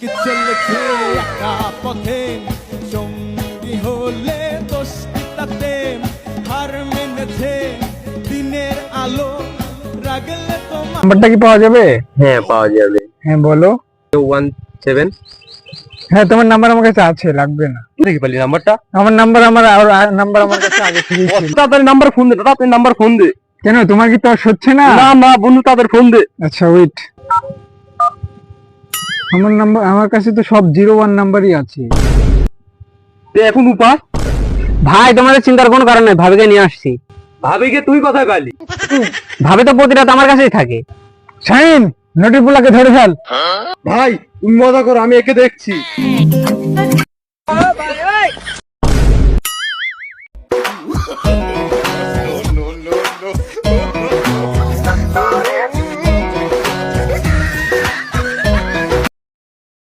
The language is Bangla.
কি চলেছে একা পথে, সঙ্গী হলে দোষটি তাতে, হার মেনেছে দিনের আলো, রাগলে তোমার। নাম্বারটা কি পাওয়া যাবে? হ্যাঁ পাওয়া যাবে। হ্যাঁ বলো। 17। হ্যাঁ তোমার নাম্বার আমার কাছে আছে, লাগবে না। দেখি পালি নাম্বারটা। আমার নাম্বার নাম্বার আমার কাছে আগে থেকেই ছিল। তাড়াতাড়ি নাম্বার ফোন দে, তাড়াতাড়ি নাম্বার ফোন দে। কেন তোমার কি তো আর হচ্ছে না? না না বন্ধু, তাদের ফোন দে। আচ্ছা ওয়েট, আমার নাম্বার আমার কাছে তো সব 01 নাম্বারই আছে। এখন উপায়? ভাই তোমাদের চিন্তার কোনো কারণ নেই, ভাবিকে নিয়ে আসছি। ভাবিকে তুই কোথায় পালি? ভাবি তো প্রতি রাত আমার কাছেই থাকে। শাহিন, নটিপুলাকে ধরে ফেল। ভাই তুমি মজা করো, আমি একে দেখছি।